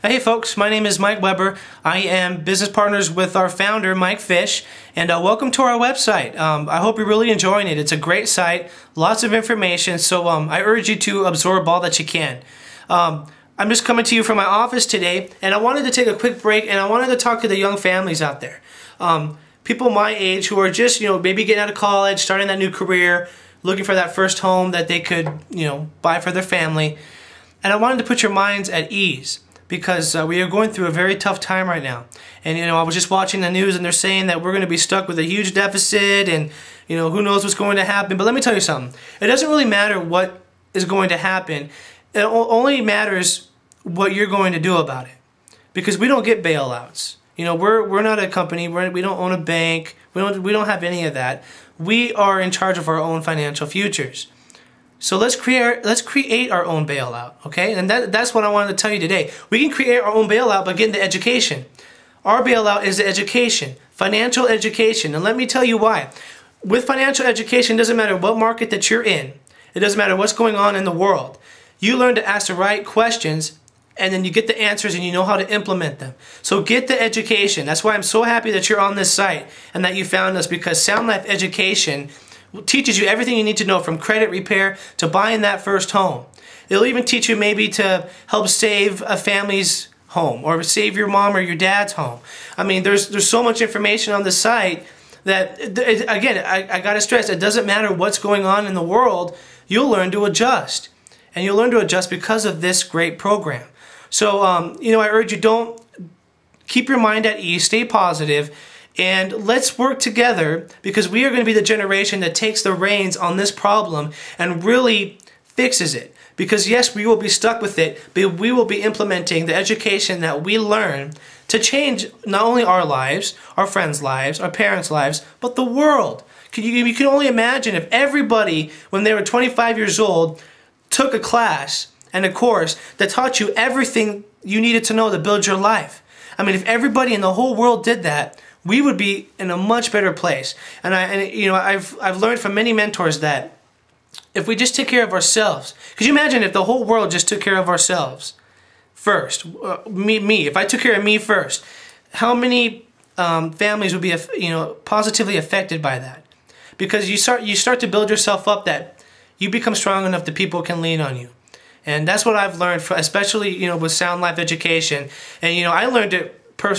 Hey folks, my name is Mike Weber. I am business partners with our founder, Mike Fish, and welcome to our website. I hope you're really enjoying it. It's a great site, lots of information, so I urge you to absorb all that you can. I'm just coming to you from my office today, and I wanted to take a quick break, and I wanted to talk to the young families out there. People my age who are just, maybe getting out of college, starting that new career, looking for that first home that they could, buy for their family. And I wanted to put your minds at ease because we are going through a very tough time right now. And I was just watching the news and they're saying that we're going to be stuck with a huge deficit and who knows what's going to happen. But let me tell you something. It doesn't really matter what is going to happen. It only matters what you're going to do about it. Because we don't get bailouts. We're not a company. We don't own a bank. We don't have any of that. We are in charge of our own financial futures. So let's create our own bailout, okay? And that's what I wanted to tell you today. We can create our own bailout by getting the education. Our bailout is the education, financial education. And let me tell you why. With financial education, it doesn't matter what market that you're in. It doesn't matter what's going on in the world. You learn to ask the right questions and then you get the answers and you know how to implement them. So get the education. That's why I'm so happy that you're on this site and that you found us, because Sound Life Education teaches you everything you need to know, from credit repair to buying that first home. It'll even teach you maybe to help save a family's home or save your mom or your dad's home. I mean, there's so much information on the site that, again, I gotta stress, it doesn't matter what's going on in the world, you'll learn to adjust. And you'll learn to adjust because of this great program. So, I urge you, don't keep your mind at ease, stay positive, and let's work together, because we are going to be the generation that takes the reins on this problem and really fixes it. Because yes, we will be stuck with it, but we will be implementing the education that we learn to change not only our lives, our friends' lives, our parents' lives, but the world. You can only imagine if everybody, when they were 25 years old, took a class and a course that taught you everything you needed to know to build your life. I mean, if everybody in the whole world did that, we would be in a much better place. And I've learned from many mentors that if we just take care of ourselves, could you imagine if the whole world just took care of ourselves first? Me, if I took care of me first, how many families would be positively affected by that? Because you start to build yourself up, that you become strong enough that people can lean on you. And that's what I've learned, especially with Sound Life Education. And I learned it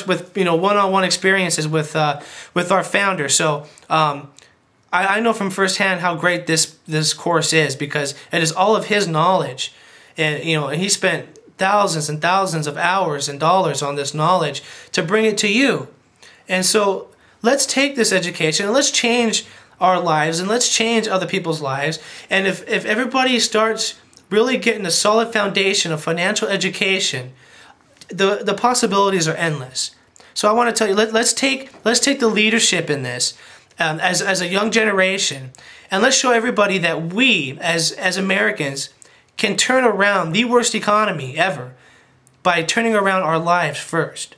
with one-on-one experiences with our founder. So I know from firsthand how great this course is, because it is all of his knowledge, and he spent thousands and thousands of hours and dollars on this knowledge to bring it to you. And so let's take this education and let's change our lives and let's change other people's lives. And if everybody starts really getting a solid foundation of financial education, the possibilities are endless. So I want to tell you, let's take the leadership in this as a young generation, and let's show everybody that we as Americans can turn around the worst economy ever by turning around our lives first.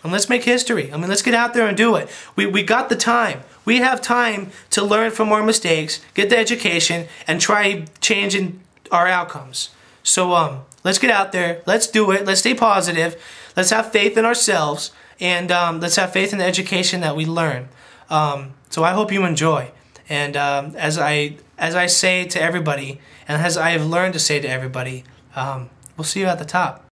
And let's make history. I mean, let's get out there and do it. We got the time. We have time to learn from our mistakes, get the education, and try changing our outcomes. So let's get out there. Let's do it. Let's stay positive. Let's have faith in ourselves, and let's have faith in the education that we learn. So I hope you enjoy. And as I say to everybody, and as I have learned to say to everybody, we'll see you at the top.